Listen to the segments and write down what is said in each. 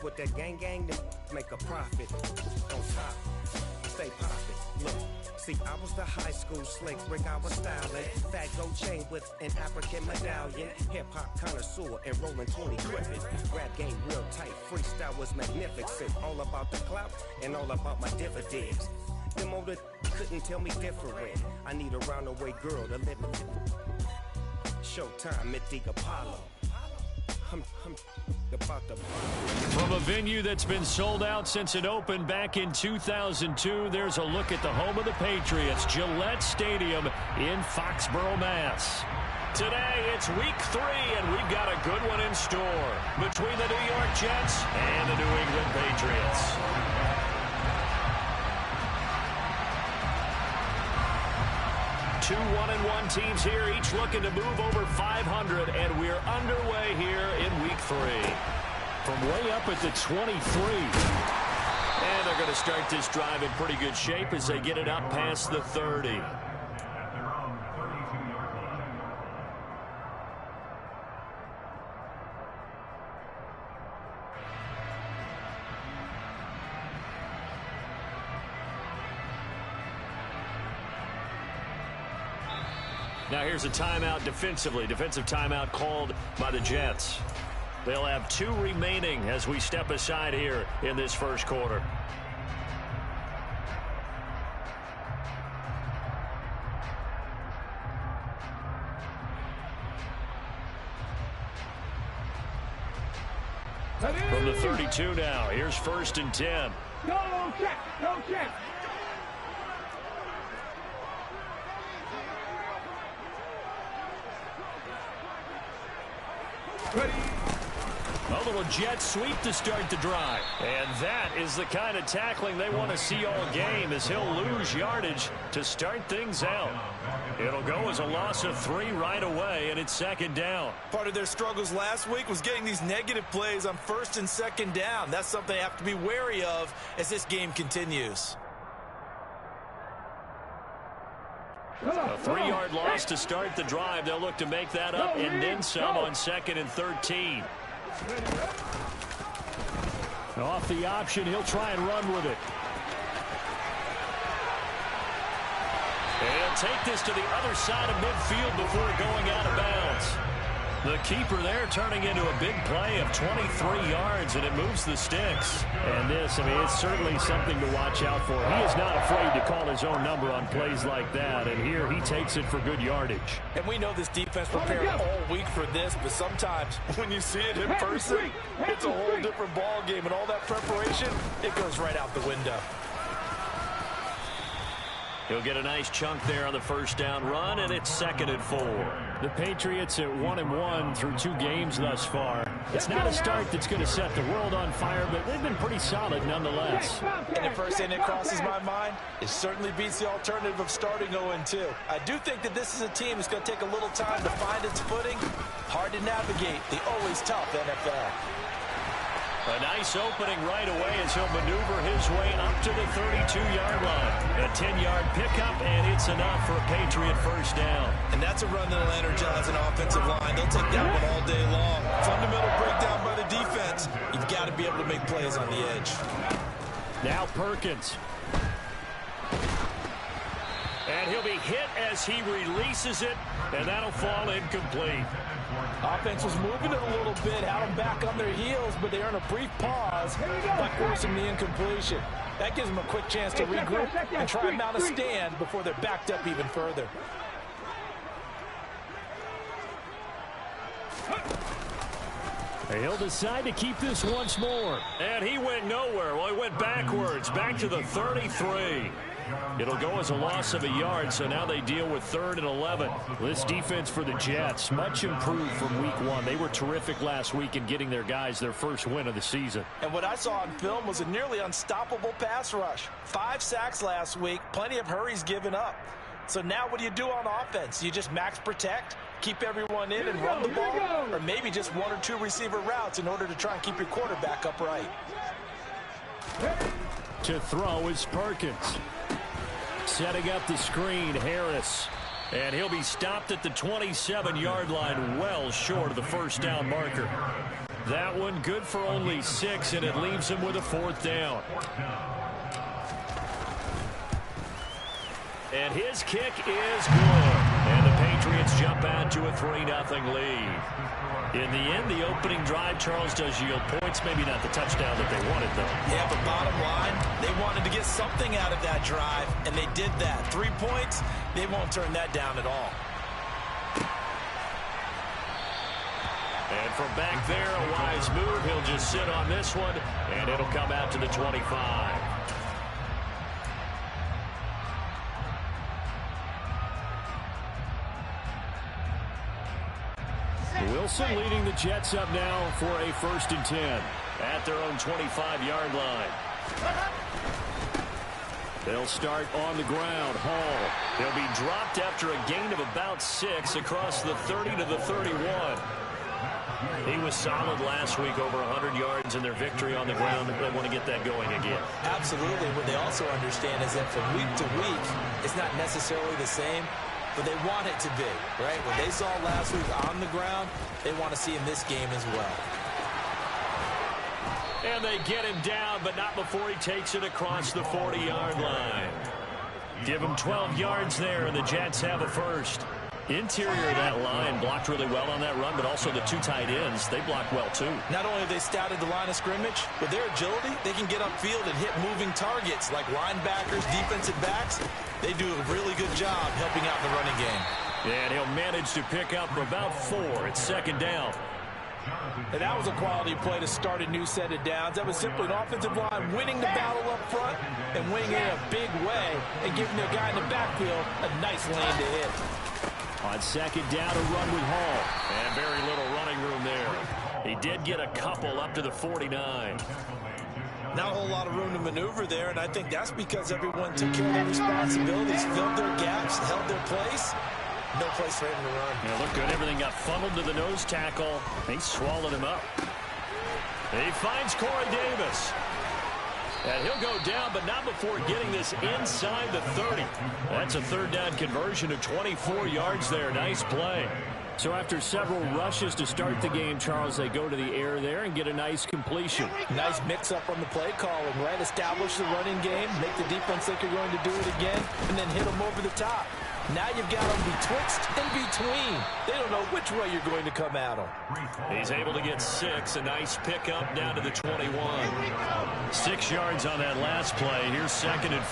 With that gang, to make a profit. On top, stay poppin'. Look, see, I was the high school slick Rick, I was styling. Fat gold chain with an African medallion. Hip-hop connoisseur and rolling 20 Griffin. Rap game real tight, freestyle was magnificent. All about the clout and all about my dividends. Them older couldn't tell me different. I need a roundaway girl to live in. Showtime at the Apollo. I'm about to... From a venue that's been sold out since it opened back in 2002, there's a look at the home of the Patriots, Gillette Stadium in Foxborough, Mass. Today, it's week 3, and we've got a good one in store between the New York Jets and the New England Patriots. Two 1-1 teams here, each looking to move over 500, and we're underway here in week 3. From way up at the 23. And they're going to start this drive in pretty good shape as they get it up past the 30. Now here's a timeout defensively. Defensive timeout called by the Jets. They'll have 2 remaining as we step aside here in this first quarter. From the 32 now, here's 1st and 10. No check, no check. Ready. A little jet sweep to start the drive. And that is the kind of tackling they want to see all game, as he'll lose yardage to start things out. It'll go as a loss of 3 right away, and it's 2nd down. Part of their struggles last week was getting these negative plays on 1st and 2nd down. That's something they have to be wary of as this game continues. A 3-yard loss to start the drive. They'll look to make that up and then some on 2nd and 13. Off the option, he'll try and run with it. And he'll take this to the other side of midfield before going out of bounds. The keeper there turning into a big play of 23 yards, and it moves the sticks. And this, I mean, it's certainly something to watch out for. He is not afraid to call his own number on plays like that, and here he takes it for good yardage. And we know this defense prepared all week for this, but sometimes when you see it in person, it's a whole different ball game, and all that preparation, it goes right out the window. He'll get a nice chunk there on the 1st down run, and it's 2nd and 4. The Patriots at 1-1 through 2 games thus far. It's not a start that's going to set the world on fire, but they've been pretty solid nonetheless. And the first thing that crosses my mind, it certainly beats the alternative of starting 0-2. I do think that this is a team that's going to take a little time to find its footing. Hard to navigate the always tough NFL. A nice opening right away as he'll maneuver his way up to the 32-yard line. A 10-yard pickup, and it's enough for a Patriot 1st down. And that's a run that'll energize an offensive line. They'll take that one all day long. Fundamental breakdown by the defense. You've got to be able to make plays on the edge. Now Perkins. And he'll be hit as he releases it, and that'll fall incomplete. Offense was moving it a little bit, had them back on their heels, but they earn a brief pause by forcing the incompletion. That gives them a quick chance to regroup and try and mount a stand before they're backed up even further. He'll decide to keep this once more. And he went nowhere. Well, he went backwards, back to the 33. It'll go as a loss of a yard, so now they deal with 3rd and 11. This defense for the Jets, much improved from week 1. They were terrific last week in getting their guys their first win of the season. And what I saw on film was a nearly unstoppable pass rush. 5 sacks last week, plenty of hurries given up. So now what do you do on offense? You just max protect, keep everyone in and run the ball, or maybe just 1 or 2 receiver routes in order to try and keep your quarterback upright. To throw is Perkins. Setting up the screen, Harris. And he'll be stopped at the 27-yard line, well short of the 1st down marker. That one good for only 6, and it leaves him with a 4th down. And his kick is good. And the Patriots jump out to a 3-0 lead. In the end, the opening drive, Charles, does yield points. Maybe not the touchdown that they wanted, though. Yeah, but bottom line, they wanted to get something out of that drive, and they did that. 3 points, they won't turn that down at all. And from back there, a wise move. He'll just sit on this one, and it'll come out to the 25. Wilson leading the Jets up now for a 1st and 10 at their own 25-yard line. They'll start on the ground. Hall. He'll be dropped after a gain of about 6 across the 30 to the 31. He was solid last week, over 100 yards in their victory on the ground. They want to get that going again. Absolutely. What they also understand is that from week to week, it's not necessarily the same, but they want it to be, right? What they saw last week on the ground, they want to see in this game as well. And they get him down, but not before he takes it across the 40-yard line. Give him 12 yards there, and the Jets have a 1st. Interior of that line blocked really well on that run, but also the 2 tight ends, they blocked well too. Not only have they scouted the line of scrimmage, with their agility, they can get upfield and hit moving targets like linebackers, defensive backs. They do a really good job helping out in the running game. And he'll manage to pick up about 4. It's 2nd down. And that was a quality play to start a new set of downs. That was simply an offensive line winning the battle up front and winning it in a big way and giving the guy in the backfield a nice lane to hit. On 2nd down, a run with Hall. And very little running room there. He did get a couple up to the 49. Not a whole lot of room to maneuver there, and I think that's because everyone took care of their responsibilities, filled their gaps, held their place. No place for him to run. Yeah, looked good. Everything got funneled to the nose tackle. He swallowed him up. He finds Corey Davis. And he'll go down, but not before getting this inside the 30. That's a 3rd down conversion of 24 yards there. Nice play. So after several rushes to start the game, Charles, they go to the air there and get a nice completion. Nice mix-up on the play calling, right? Establish the running game, make the defense think you're going to do it again, and then hit them over the top. Now you've got them betwixt and between. They don't know which way you're going to come at them. He's able to get 6. A nice pickup down to the 21. 6 yards on that last play. Here's 2nd and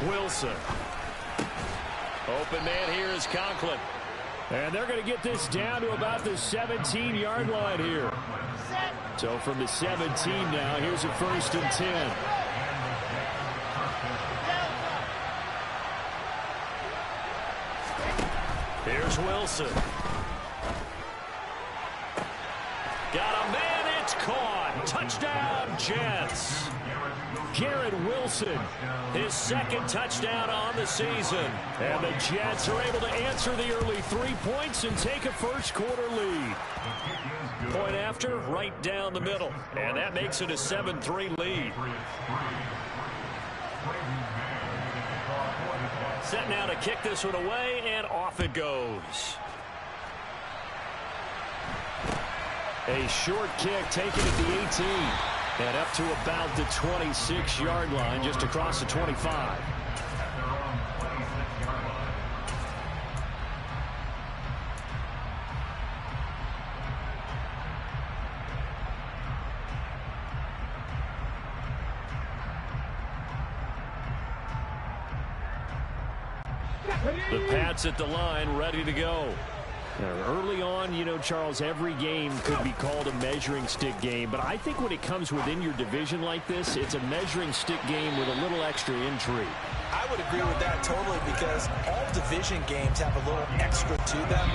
4. Wilson. Open man here is Conklin. And they're going to get this down to about the 17-yard line here. So from the 17 now, here's a 1st and 10. Here's Wilson. Got a man, it's caught. Touchdown, Jets. Garrett Wilson, his 2nd touchdown on the season. And the Jets are able to answer the early 3 points and take a first-quarter lead. Point after, right down the middle. And that makes it a 7-3 lead. Set now to kick this one away, and off it goes. A short kick taken at the 18. And up to about the 26-yard line, just across the 25. The Pats at the line, ready to go. Early on, you know, Charles, every game could be called a measuring stick game. But I think when it comes within your division like this, it's a measuring stick game with a little extra intrigue. I would agree with that totally because all division games have a little extra to them.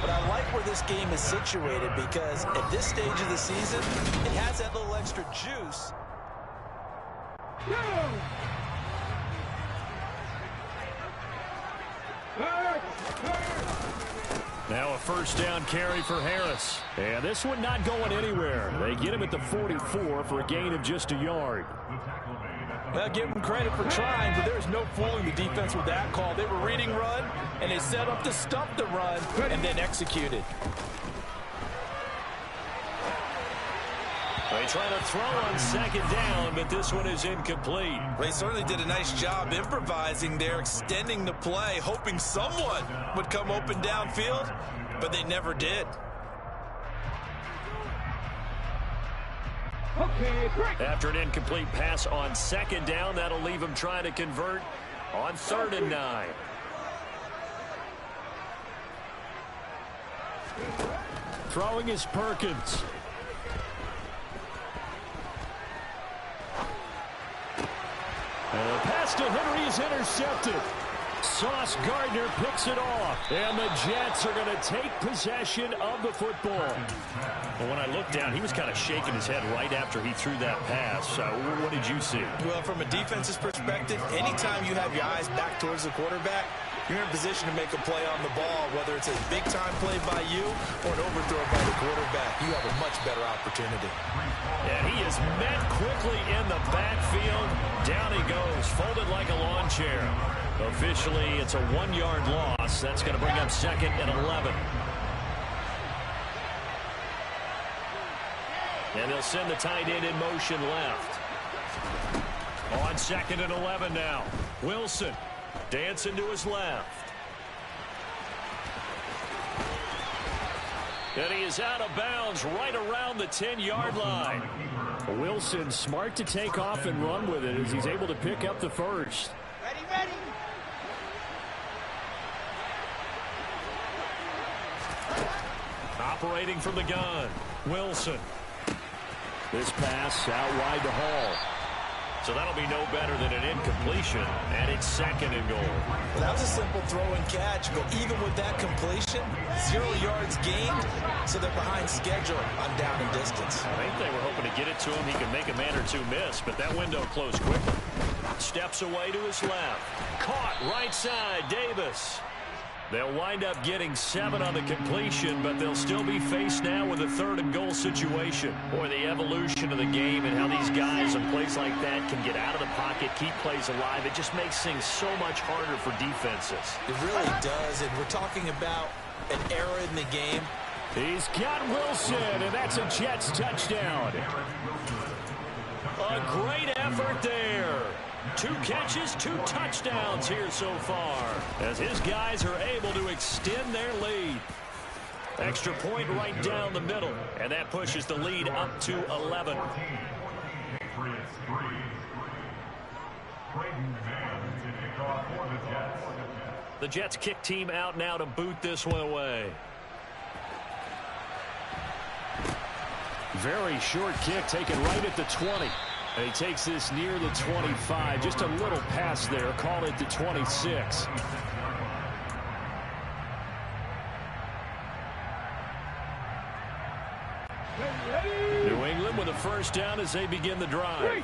But I like where this game is situated because at this stage of the season, it has that little extra juice. Now a 1st down carry for Harris. And this one not going anywhere. They get him at the 44 for a gain of just a yard. Well, give them credit for trying, but there's no fooling the defense with that call. They were reading run, and they set up to stump the run, and then executed. They try to throw on second down, but this one is incomplete. They certainly did a nice job improvising there, extending the play, hoping someone would come open downfield, but they never did. After an incomplete pass on second down, that'll leave him trying to convert on 3rd and 9. Throwing is Perkins. And the pass to Henry is intercepted. Sauce Gardner picks it off. And the Jets are going to take possession of the football. Well, when I looked down, he was kind of shaking his head right after he threw that pass. What did you see? Well, from a defense's perspective, anytime you have your eyes back towards the quarterback, you're in a position to make a play on the ball, whether it's a big-time play by you or an overthrow by the quarterback. You have a much better opportunity. And he is met quickly in the backfield. Down he goes, folded like a lawn chair. Officially, it's a 1-yard loss. That's going to bring up 2nd and 11. And they'll send the tight end in motion left. On 2nd and 11 now. Wilson dancing to his left. And he is out of bounds right around the 10-yard line. Wilson smart to take off and run with it as he's able to pick up the first. Ready. Operating from the gun, Wilson. This pass out wide to Hall. So that'll be no better than an incompletion, and it's 2nd and goal. Well, that was a simple throw and catch, but even with that completion, 0 yards gained, so they're behind schedule on down and distance. I think they were hoping to get it to him. He could make a man or two miss, but that window closed quickly. Steps away to his left. Caught right side, Davis. They'll wind up getting 7 on the completion, but they'll still be faced now with a 3rd and goal situation. Boy, the evolution of the game and how these guys on plays like that can get out of the pocket, keep plays alive, it just makes things so much harder for defenses. It really does, and we're talking about an era in the game. He's got Wilson, and that's a Jets touchdown. A great effort there. 2 catches, 2 touchdowns here so far, as his guys are able to extend their lead. Extra point right down the middle, and that pushes the lead up to 11. The Jets kick team out now to boot this one away. Very short kick taken right at the 20. And he takes this near the 25. Just a little pass there. Call it the 26. New England with a first down as they begin the drive.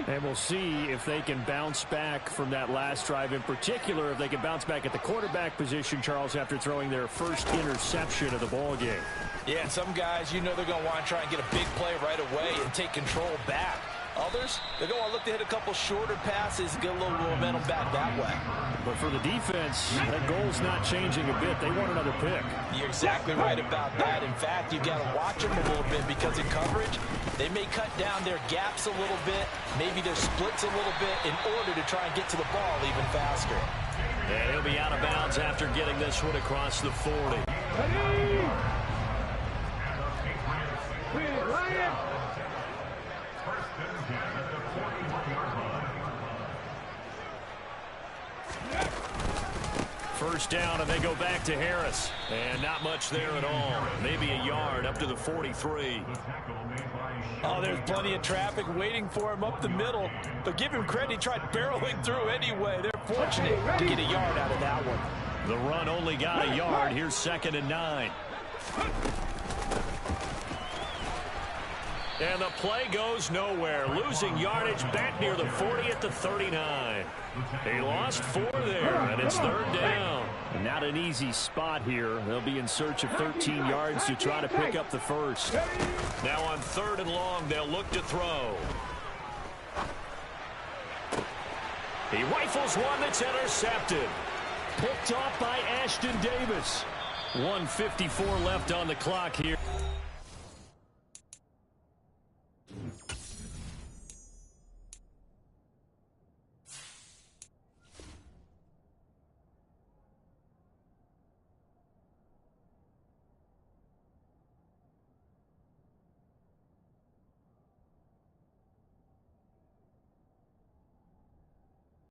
And we'll see if they can bounce back from that last drive, in particular if they can bounce back at the quarterback position, Charles, after throwing their first interception of the ball game. Yeah, and some guys, you know they're going to want to try and get a big play right away and take control back. Others, they're going to look to hit a couple shorter passes, get a little momentum back that way. But for the defense, that goal's not changing a bit. They want another pick. You're exactly right about that. In fact, you've got to watch them a little bit because in coverage, they may cut down their gaps a little bit, maybe their splits a little bit in order to try and get to the ball even faster. And he'll be out of bounds after getting this one across the 40. First down, and they go back to Harris. And not much there at all. Maybe a yard up to the 43. Oh, there's plenty of traffic waiting for him up the middle. But give him credit, he tried barreling through anyway. They're fortunate to get a yard out of that one. The run only got a yard. Here's 2nd and 9. And the play goes nowhere. Losing yardage back near the 40 at the 39. He lost 4 there, and it's 3rd down. Not an easy spot here. They'll be in search of 13 yards to try to pick up the first. Now on 3rd and long, they'll look to throw. He rifles one that's intercepted. Picked off by Ashton Davis. 1:54 left on the clock here.